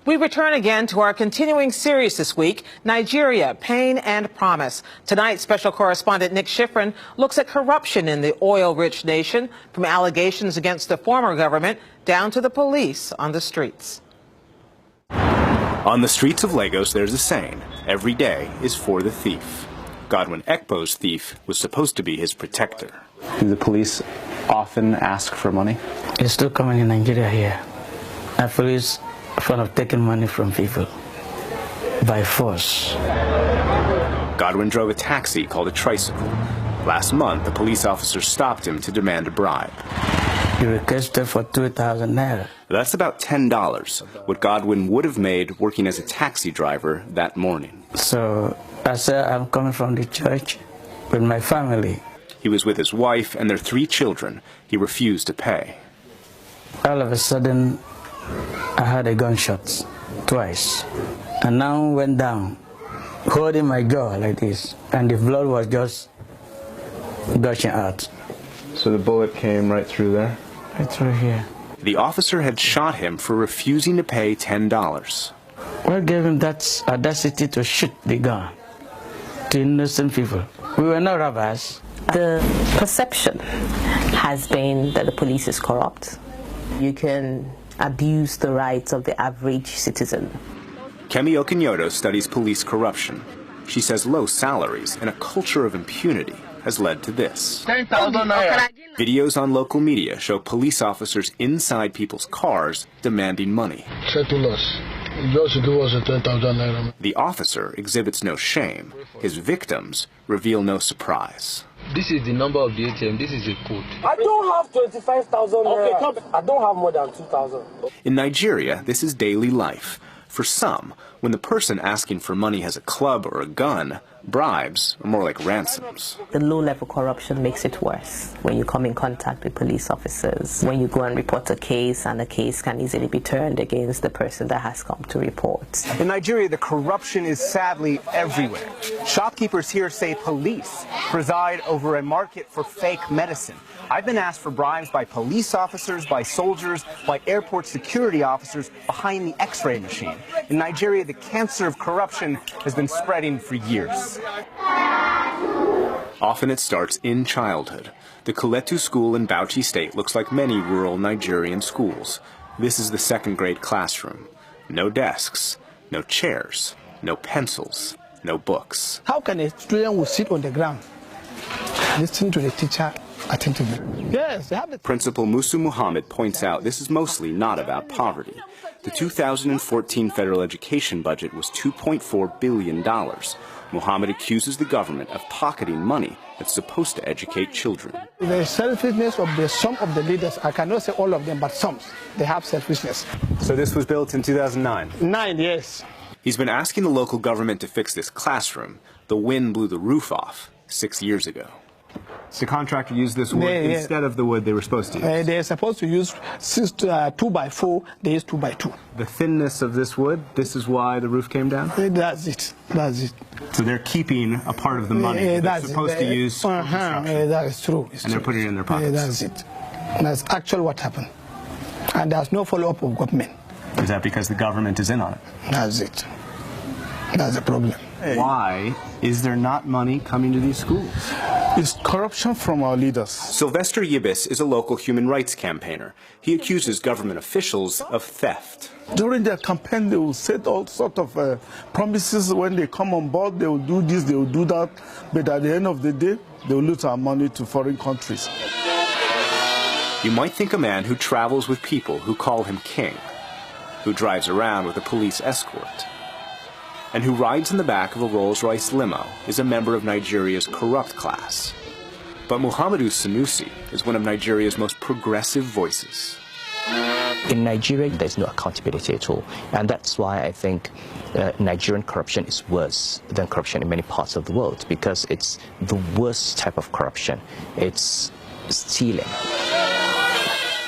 We return again to our continuing series this week, Nigeria, Pain and Promise. Tonight, special correspondent Nick Schifrin looks at corruption in the oil-rich nation, from allegations against the former government down to the police on the streets. On the streets of Lagos, there's a saying, every day is for the thief. Godwin Ekpo's thief was supposed to be his protector. Do the police often ask for money? It's still common in Nigeria here. The police are fond of taking money from people by force. Godwin drove a taxi called a tricycle. Last month, a police officer stopped him to demand a bribe. He requested for 2,000 Naira. That's about $10, what Godwin would have made working as a taxi driver that morning. So I said, I'm coming from the church with my family. He was with his wife and their 3 children. He refused to pay. All of a sudden, I heard a gunshot twice. And now went down, holding my jaw like this. And the blood was just gushing out. So the bullet came right through there? Right through here. The officer had shot him for refusing to pay $10. What gave him that audacity to shoot the gun to innocent people? We were not robbers. The perception has been that the police is corrupt. You can abuse the rights of the average citizen. Kemi Okinyodo studies police corruption. She says low salaries and a culture of impunity has led to this. 10,000 Naira. Videos on local media show police officers inside people's cars demanding money. Settle us. Just give us 10,000 Naira. The officer exhibits no shame. His victims reveal no surprise. This is the number of the ATM. This is the code. I don't have 25,000 Naira. Okay, I don't have more than 2,000. In Nigeria, this is daily life. For some, when the person asking for money has a club or a gun, bribes are more like ransoms. The low-level corruption makes it worse when you come in contact with police officers, when you go and report a case, and the case can easily be turned against the person that has come to report. In Nigeria, the corruption is sadly everywhere. Shopkeepers here say police preside over a market for fake medicine. I've been asked for bribes by police officers, by soldiers, by airport security officers behind the X-ray machine. In Nigeria, the cancer of corruption has been spreading for years. Often it starts in childhood. The Kuletu school in Bauchi State looks like many rural Nigerian schools. This is the second-grade classroom. No desks, no chairs, no pencils, no books. How can a student will sit on the ground, listen to the teacher attentively? Yes, they have the... Principal Musu Muhammad points out this is mostly not about poverty. The 2014 federal education budget was $2.4 billion. Muhammad accuses the government of pocketing money that's supposed to educate children. The selfishness of some of the leaders, I cannot say all of them, but some, they have selfishness. So this was built in 2009? 9, yes. He's been asking the local government to fix this classroom. The wind blew the roof off 6 years ago. So the contractor used this wood instead of the wood they were supposed to use? They're supposed to use 2x4, they use 2x2. The thinness of this wood, this is why the roof came down? That's it. That's it. So they're keeping a part of the money they're supposed to use for construction. That is true. And they're putting it in their pockets. That's it. That's actually what happened. And there's no follow-up of government. Is that because the government is in on it? That's it. That's the problem. Why is there not money coming to these schools? It's corruption from our leaders. Sylvester Yibis is a local human rights campaigner. He accuses government officials of theft. During their campaign, they will set all sorts of promises. When they come on board, they will do this, they will do that. But at the end of the day, they will lose our money to foreign countries. You might think a man who travels with people who call him king, who drives around with a police escort, and who rides in the back of a Rolls-Royce limo is a member of Nigeria's corrupt class. But Muhammadu Sanusi is one of Nigeria's most progressive voices. In Nigeria, there's no accountability at all. And that's why I think Nigerian corruption is worse than corruption in many parts of the world, because it's the worst type of corruption. It's stealing.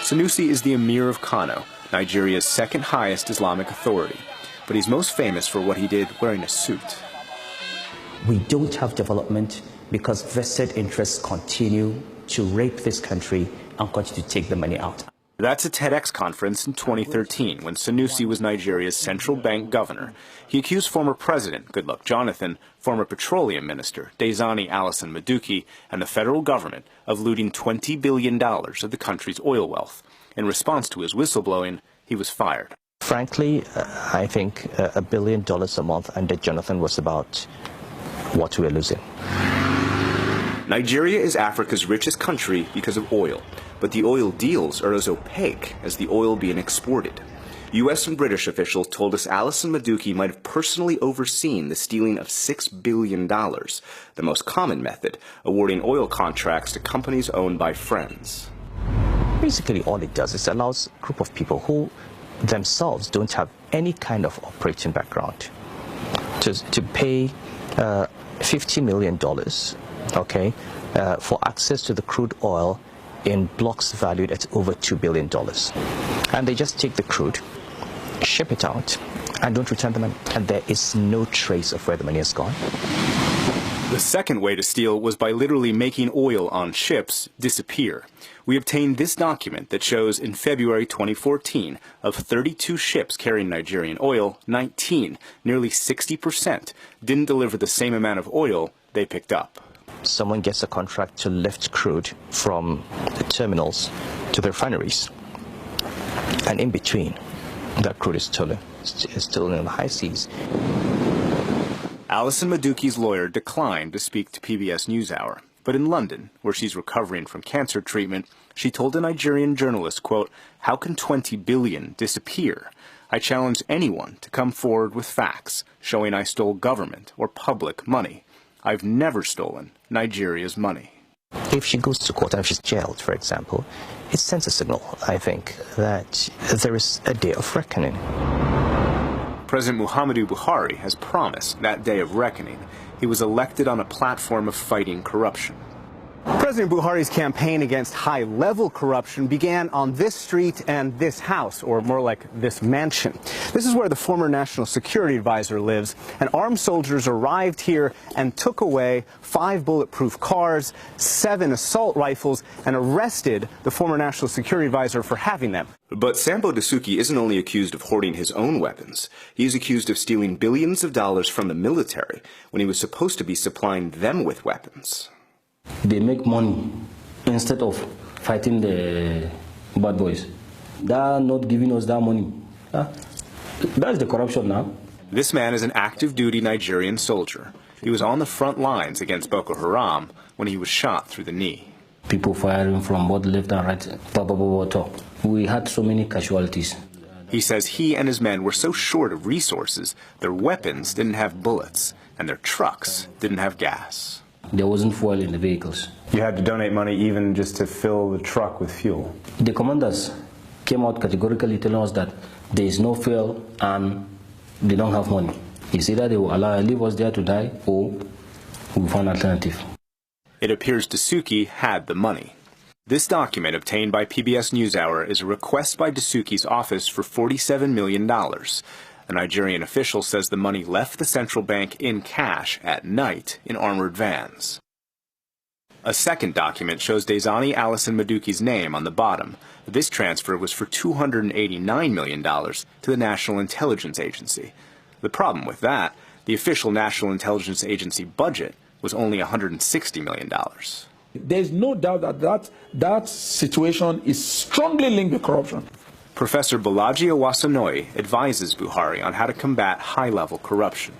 Sanusi is the Emir of Kano, Nigeria's second highest Islamic authority. But he's most famous for what he did wearing a suit. We don't have development because vested interests continue to rape this country and continue to take the money out. That's a TEDx conference in 2013 when Sanusi was Nigeria's central bank governor. He accused former President Goodluck Jonathan, former Petroleum Minister Dezani Alison Madueke, and the federal government of looting $20 billion of the country's oil wealth. In response to his whistleblowing, he was fired. Frankly, I think $1 billion a month under Jonathan was about what we were losing. Nigeria is Africa's richest country because of oil, but the oil deals are as opaque as the oil being exported. U.S. and British officials told us Alison Madueke might have personally overseen the stealing of $6 billion, the most common method, awarding oil contracts to companies owned by friends. Basically, all it does is allows a group of people who themselves don't have any kind of operating background to pay $50 million, okay, for access to the crude oil in blocks valued at over $2 billion. And they just take the crude, ship it out, and don't return the money. And there is no trace of where the money has gone. The second way to steal was by literally making oil on ships disappear. We obtained this document that shows in February 2014, of 32 ships carrying Nigerian oil, 19, nearly 60%, didn't deliver the same amount of oil they picked up. Someone gets a contract to lift crude from the terminals to the refineries, and in between, that crude is stolen. It's stolen in the high seas. Alison Madueke's lawyer declined to speak to PBS News Hour, but in London, where she's recovering from cancer treatment, she told a Nigerian journalist, quote, "How can 20 billion disappear? I challenge anyone to come forward with facts showing I stole government or public money. I've never stolen Nigeria's money." If she goes to court and if she's jailed, for example, it sends a signal, I think, that there is a day of reckoning. President Muhammadu Buhari has promised that day of reckoning. He was elected on a platform of fighting corruption. President Buhari's campaign against high-level corruption began on this street and this house, or more like this mansion. This is where the former National Security Advisor lives, and armed soldiers arrived here and took away 5 bulletproof cars, 7 assault rifles, and arrested the former National Security Advisor for having them. But Sambo Dasuki isn't only accused of hoarding his own weapons. He's accused of stealing billions of dollars from the military when he was supposed to be supplying them with weapons. They make money instead of fighting the bad boys. They are not giving us that money. That's the corruption now. This man is an active-duty Nigerian soldier. He was on the front lines against Boko Haram when he was shot through the knee. People firing from both left and right. We had so many casualties. He says he and his men were so short of resources, their weapons didn't have bullets, and their trucks didn't have gas. There wasn't fuel in the vehicles. You had to donate money even just to fill the truck with fuel. The commanders came out categorically telling us that there is no fuel and they don't have money. It's either they will leave us there to die or we'll find an alternative. It appears Dasuki had the money. This document obtained by PBS News Hour is a request by Dasuki's office for $47 million. A Nigerian official says the money left the central bank in cash at night in armored vans. A second document shows Dezani Alison Madueke's name on the bottom. This transfer was for $289 million to the National Intelligence Agency. The problem with that, the official National Intelligence Agency budget was only $160 million. There's no doubt that situation is strongly linked with corruption. Professor Bolaji Owasanoi advises Buhari on how to combat high-level corruption.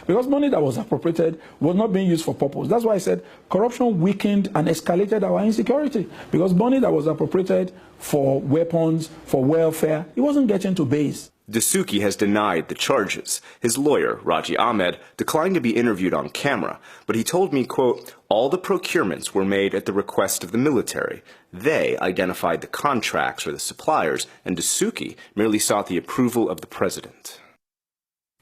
Because money that was appropriated was not being used for purpose. That's why I said corruption weakened and escalated our insecurity. Because money that was appropriated for weapons, for welfare, it wasn't getting to base. Dasuki has denied the charges. His lawyer, Raji Ahmed, declined to be interviewed on camera, but he told me, quote, "All the procurements were made at the request of the military. They identified the contracts or the suppliers, and Dasuki merely sought the approval of the president."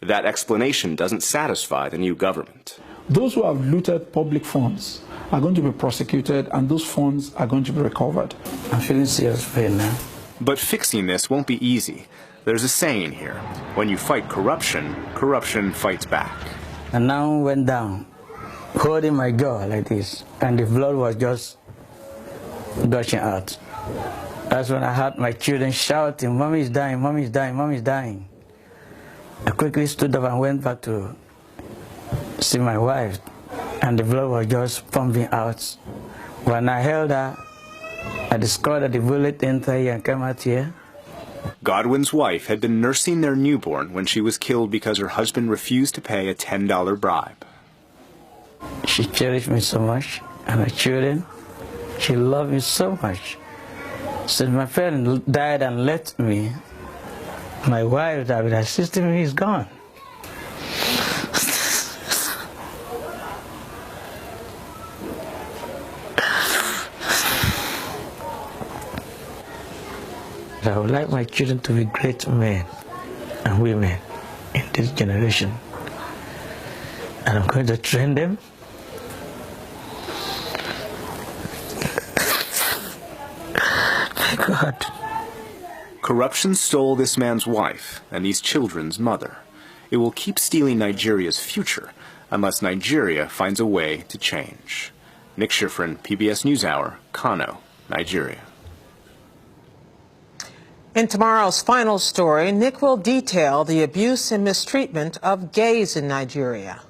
That explanation doesn't satisfy the new government. Those who have looted public funds are going to be prosecuted, and those funds are going to be recovered. I'm feeling serious pain now. But fixing this won't be easy. There's a saying here, when you fight corruption, corruption fights back. And now went down, holding my jaw like this, and the blood was just gushing out. That's when I heard my children shouting, "Mommy is dying, Mommy is dying, Mommy is dying." I quickly stood up and went back to see my wife, and the blood was just pumping out. When I held her, I discovered that the bullet entered here and came out here. Godwin's wife had been nursing their newborn when she was killed because her husband refused to pay a $10 bribe. She cherished me so much, and my children, she loved me so much. Since my parents died and left me, my wife that was assisting me is gone. I would like my children to be great men and women in this generation. And I'm going to train them. My God. Corruption stole this man's wife and these children's mother. It will keep stealing Nigeria's future unless Nigeria finds a way to change. Nick Schifrin, PBS News Hour, Kano, Nigeria. In tomorrow's final story, Nick will detail the abuse and mistreatment of gays in Nigeria.